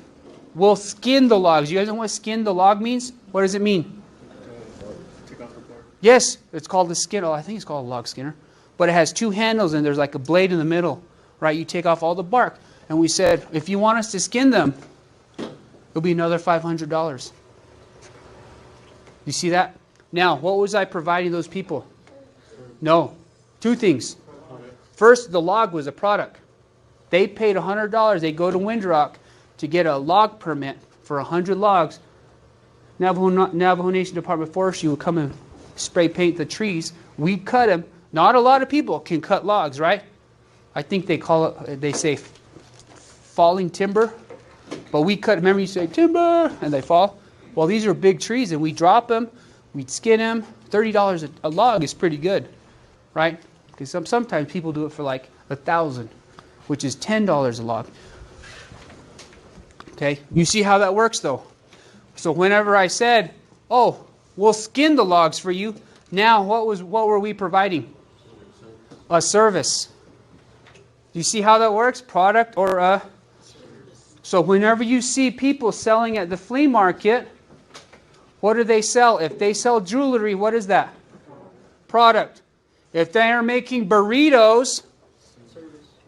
we'll skin the logs. You guys know what skin the log means? What does it mean? Take off the bark. Yes, it's called the skin. Oh, I think it's called a log skinner. But it has 2 handles, and there's like a blade in the middle. Right, you take off all the bark. And we said, if you want us to skin them, it'll be another $500. You see that? Now, what was I providing those people? No. 2 things. First, the log was a product. They paid $100. They go to Windrock to get a log permit for 100 logs. Navajo Nation Department of Forestry would come and spray paint the trees. We cut them. Not a lot of people can cut logs, right? I think they say falling timber. But we cut, remember you say timber, and they fall? Well, these are big trees, and we drop them, we'd skin them. $30 a log is pretty good, right? Because sometimes people do it for like $1,000, which is $10 a log. Okay, you see how that works, though? So whenever I said, oh, we'll skin the logs for you, now what were we providing? A service. Do you see how that works? Product or a... So whenever you see people selling at the flea market, what do they sell? If they sell jewelry, what is that? Product. If they are making burritos,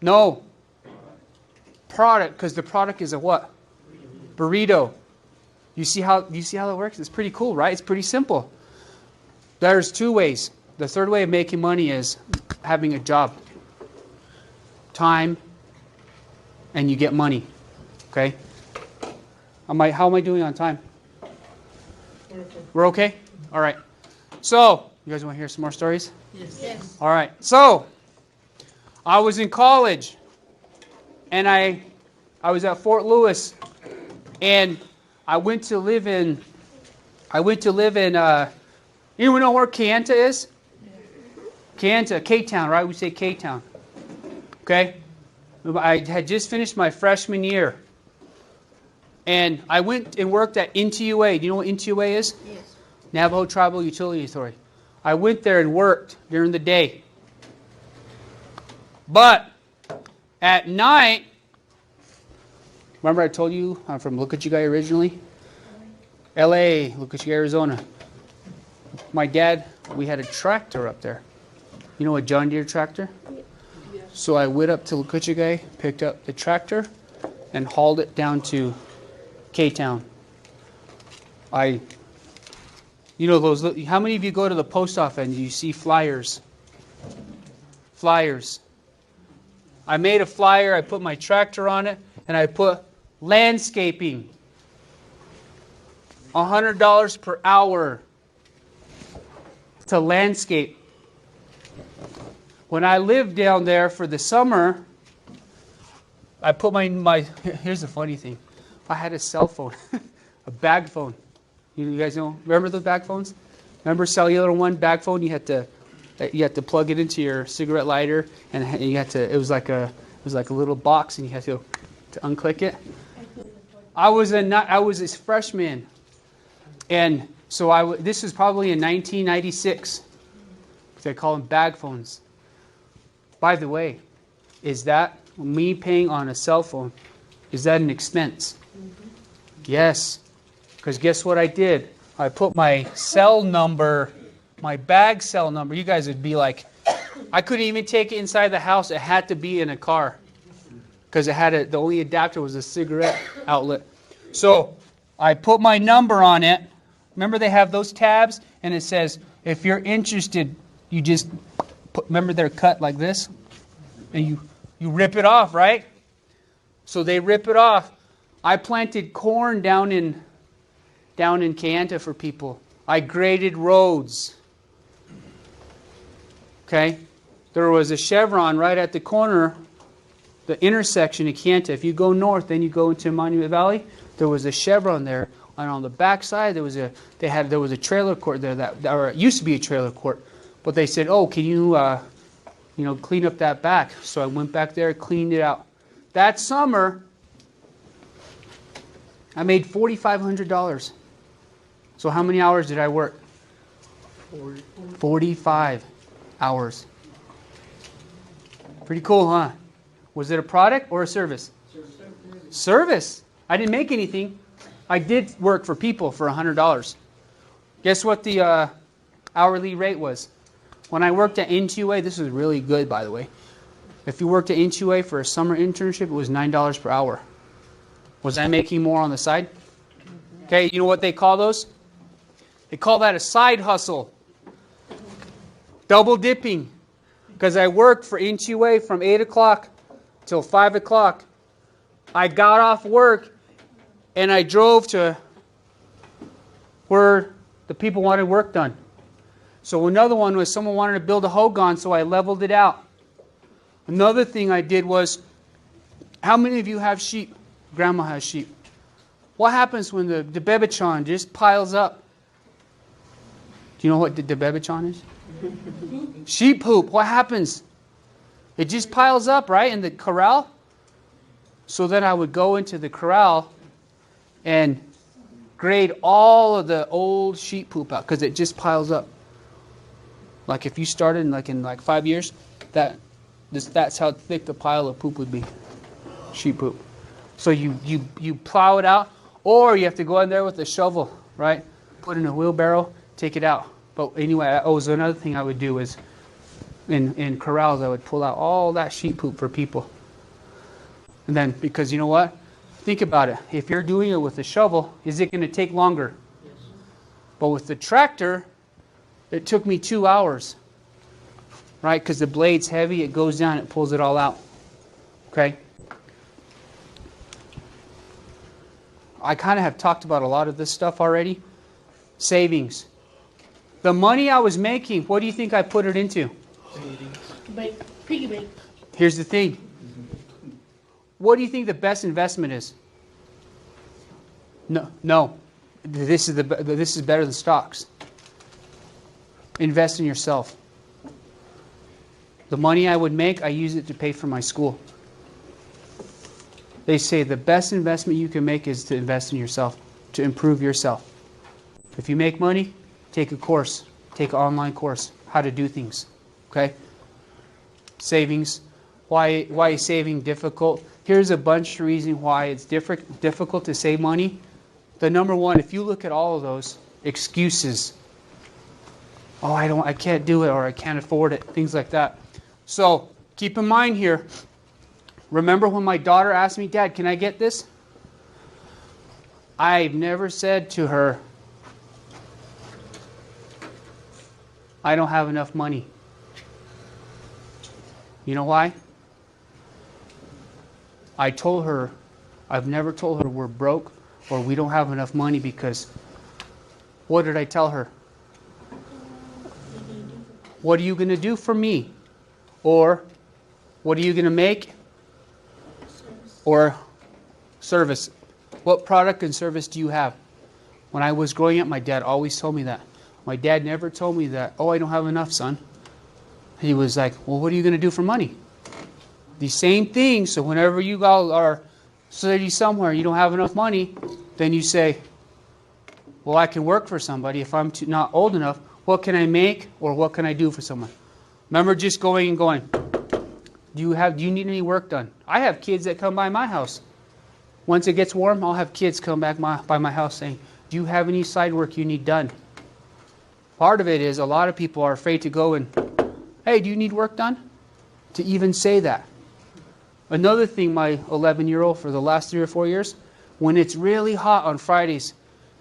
no. Product, because the product is a what? Burrito. You see how that works? It's pretty cool, right? It's pretty simple. There's two ways. The third way of making money is having a job. Time, and you get money. Okay? How am I doing on time? We're okay? All right. So, you guys want to hear some more stories? Yes. All right. So, I was in college, and I was at Fort Lewis, and I went to live in, anyone know where Kayenta is? Kayenta, K-Town, right? We say K-Town. Okay? I had just finished my freshman year. And I went and worked at NTUA. Do you know what NTUA is? Yes. Navajo Tribal Utility Authority. I went there and worked during the day. But at night, remember I told you I'm from Lukachigai originally? LA, Lukachigai, Arizona. My dad, we had a tractor up there. You know a John Deere tractor? Yeah. So I went up to Lukachigai, picked up the tractor, and hauled it down to K-Town. How many of you go to the post office and you see flyers? Flyers. I made a flyer, I put my tractor on it, and I put landscaping. $100 per hour to landscape. When I lived down there for the summer, I put my here's the funny thing. I had a cell phone, a bag phone. You guys know? Remember those bag phones? Remember cellular one bag phone? You had to plug it into your cigarette lighter, and you had to. It was like a little box, and you had to unclick it. I was a freshman, and so this was probably in 1996. They call them bag phones. By the way, is that me paying on a cell phone? Is that an expense? Yes, because guess what I did? I put my cell number, my bag cell number. You guys would be like, I couldn't even take it inside the house. It had to be in a car because the only adapter was a cigarette outlet. So I put my number on it. Remember they have those tabs, and it says if you're interested, you just remember they're cut like this, and you rip it off, right? So they rip it off. I planted corn down in Kayenta for people. I graded roads. Okay? There was a chevron right at the corner, the intersection of Kayenta. If you go north, then you go into Monument Valley. There was a chevron there, and on the back side there was a trailer court there or it used to be a trailer court, but they said, "Oh, can you clean up that back?" So I went back there, cleaned it out. That summer, I made $4,500. So how many hours did I work? 45 hours. Pretty cool, huh? Was it a product or a service? Service. I didn't make anything. I did work for people for $100. Guess what the hourly rate was? When I worked at NTUA, this was really good, by the way. If you worked at NTUA for a summer internship, it was $9 per hour. Was I making more on the side? Okay, you know what they call those? They call that a side hustle. Double dipping. Because I worked for NTUA from 8 o'clock till 5 o'clock. I got off work and I drove to where the people wanted work done. So another one was someone wanted to build a hogan, so I leveled it out. Another thing I did was, how many of you have sheep? Grandma has sheep. What happens when the bebechon just piles up? Do you know what the bebechon is? Sheep poop. What happens? It just piles up, right, in the corral? So then I would go into the corral and grade all of the old sheep poop out because it just piles up. Like if you started in 5 years, that's how thick the pile of poop would be. Sheep poop. So you plow it out, or you have to go in there with a shovel, right? Put in a wheelbarrow, take it out. But anyway, so another thing I would do is in corrals I would pull out all that sheep poop for people. And then, because you know what? Think about it. If you're doing it with a shovel, is it going to take longer? Yes. But with the tractor, it took me 2 hours. Right? Because the blade's heavy, it goes down, it pulls it all out. Okay? I kind of have talked about a lot of this stuff already. Savings. The money I was making, what do you think I put it into? Piggy bank. Here's the thing. What do you think the best investment is? No. This is better than stocks. Invest in yourself. The money I would make, I use it to pay for my school. They say the best investment you can make is to invest in yourself, to improve yourself. If you make money, take a course. Take an online course, how to do things. Okay? Savings. Why is saving difficult? Here's a bunch of reasons why it's difficult to save money. The number one, if you look at all of those, excuses. Oh, I can't do it, or I can't afford it, things like that. So keep in mind here, remember when my daughter asked me, Dad, can I get this? I've never said to her, I don't have enough money. You know why? I've never told her we're broke or we don't have enough money, because what did I tell her? What are you going to do for me? Or what are you going to make? Or service. What product and service do you have? When I was growing up, my dad always told me that. My dad never told me that, oh, I don't have enough, son. He was like, well, what are you going to do for money? The same thing. So whenever you all are studying somewhere, you don't have enough money, then you say, well, I can work for somebody. If I'm not old enough, what can I make, or what can I do for someone? Remember just going and going, do you need any work done? I have kids that come by my house. Once it gets warm, I'll have kids come back by my house saying, do you have any side work you need done? Part of it is a lot of people are afraid to go and, hey, do you need work done? To even say that. Another thing, my 11-year-old, for the last 3 or 4 years, when it's really hot on Fridays,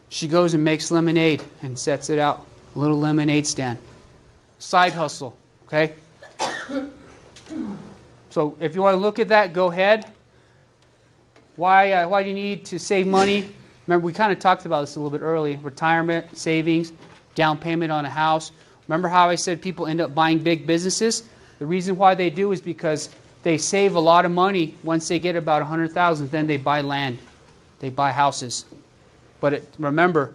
she goes and makes lemonade and sets it out. A little lemonade stand. Side hustle, okay? So if you want to look at that, go ahead. Why do you need to save money? Remember, we kind of talked about this a little bit earlier. Retirement, savings, down payment on a house. Remember how I said people end up buying big businesses? The reason why they do is because they save a lot of money. Once they get about $100,000, then they buy land. They buy houses. But remember,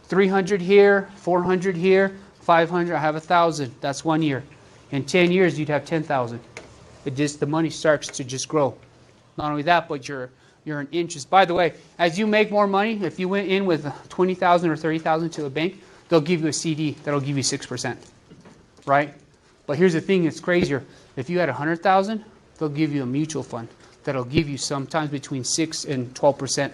300 here, 400 here, 500, I have 1,000. That's 1 year. In 10 years, you'd have 10,000. The money starts to just grow. Not only that, but you're an interest. By the way, as you make more money, if you went in with $20,000 or $30,000 to a bank, they'll give you a CD that'll give you 6%. Right? But here's the thing that's crazier. If you had $100,000, they'll give you a mutual fund that'll give you sometimes between 6 and 12%.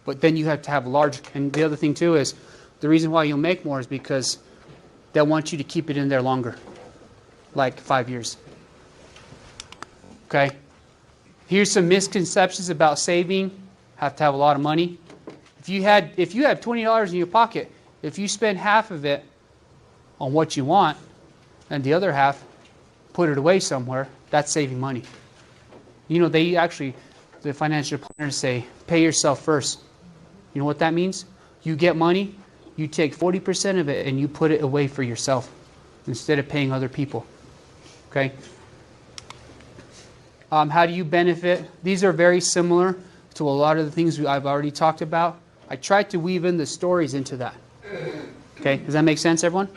But then you have to have large. And the other thing too is the reason why you'll make more is because they'll want you to keep it in there longer, like 5 years. Okay? Here's some misconceptions about saving. Have to have a lot of money. If you have $20 in your pocket, if you spend half of it on what you want and the other half put it away somewhere, that's saving money. You know, they actually, the financial planners say, pay yourself first. You know what that means? You get money, you take 40% of it and you put it away for yourself instead of paying other people. Okay? How do you benefit? These are very similar to a lot of the things I've already talked about. I tried to weave in the stories into that. Okay? Does that make sense, everyone?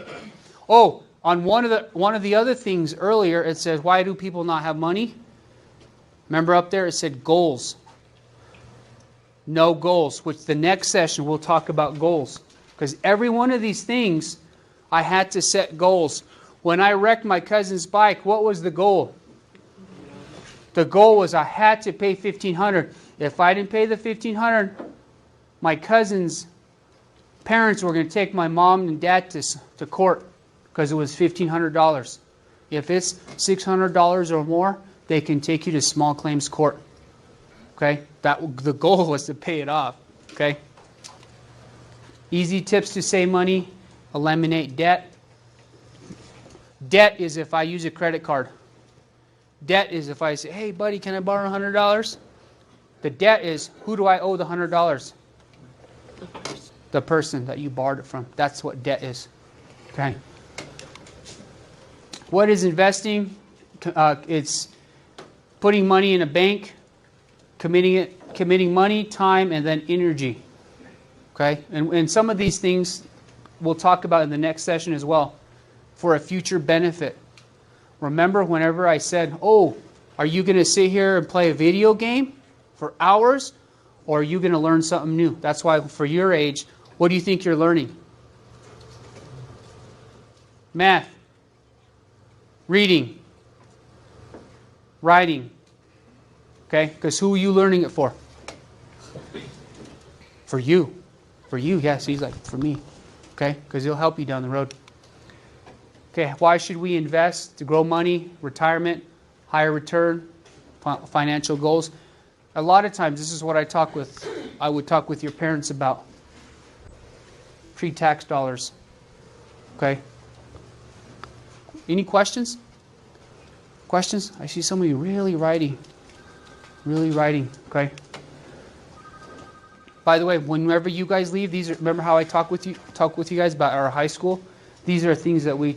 Oh, on one of the other things earlier, it says, why do people not have money? Remember up there it said goals. No goals, which the next session we'll talk about goals. Because every one of these things, I had to set goals. When I wrecked my cousin's bike, what was the goal? The goal was I had to pay $1,500. If I didn't pay the $1,500, my cousin's parents were going to take my mom and dad to court because it was $1,500. If it's $600 or more, they can take you to small claims court. Okay? The goal was to pay it off. Okay? Easy tips to save money. Eliminate debt. Debt is if I use a credit card. Debt is if I say, hey, buddy, can I borrow $100? The debt is, who do I owe the $100? The person that you borrowed it from. That's what debt is. Okay. What is investing? It's putting money in a bank, committing money, time, and then energy. Okay? And some of these things we'll talk about in the next session as well for a future benefit. Remember whenever I said, oh, are you going to sit here and play a video game for hours? Or are you going to learn something new? That's why for your age, what do you think you're learning? Math. Reading. Writing. Okay? Because who are you learning it for? For you. For you, yes. He's like, for me. Okay? Because it'll help you down the road. Okay, why should we invest? To grow money, retirement, higher return, financial goals. A lot of times, this is what I would talk with your parents about. Pre-tax dollars. Okay? Any questions? Questions? I see some of you really writing. Really writing. Okay? By the way, whenever you guys leave, remember how I talk with you guys about our high school? These are things that we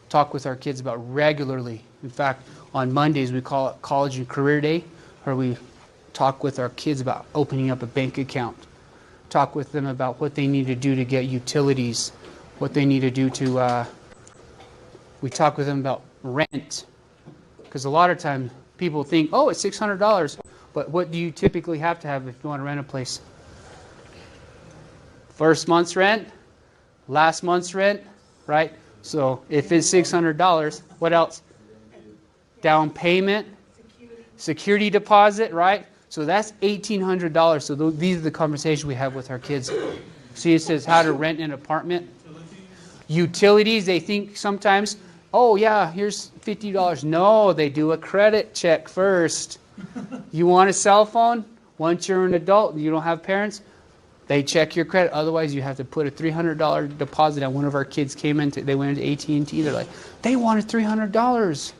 talk with our kids about regularly. In fact, on Mondays we call it College and Career Day, where we talk with our kids about opening up a bank account. Talk with them about what they need to do to get utilities, what they need to do to... we talk with them about rent. Because a lot of times people think, oh, it's $600. But what do you typically have to have if you want to rent a place? First month's rent, last month's rent, right? So if it's $600, what else? Down payment, security deposit, right? So that's $1,800. So these are the conversations we have with our kids. See, it says how to rent an apartment. Utilities, they think sometimes, oh yeah, here's $50. No, they do a credit check first. You want a cell phone? Once you're an adult and you don't have parents, they check your credit. Otherwise, you have to put a $300 deposit down. One of our kids they went into AT&T. They're like, they wanted $300.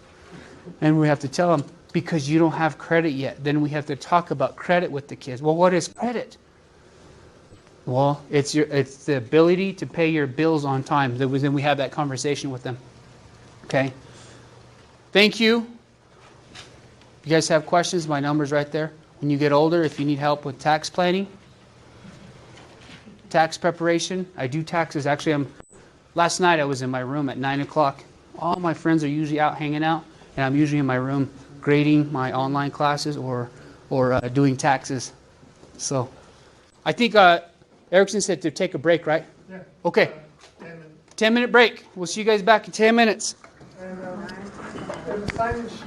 And we have to tell them, because you don't have credit yet. Then we have to talk about credit with the kids. Well, what is credit? Well, it's the ability to pay your bills on time. Then we have that conversation with them. Okay? Thank you. You guys have questions? My number's right there. When you get older, if you need help with tax planning, tax preparation, I do taxes. Actually, last night I was in my room at 9 o'clock. All my friends are usually out hanging out, and I'm usually in my room grading my online classes or doing taxes. So I think Erickson said to take a break, right? Yeah. Okay. 10-minute break. We'll see you guys back in 10 minutes. And there's a sign-in sheet.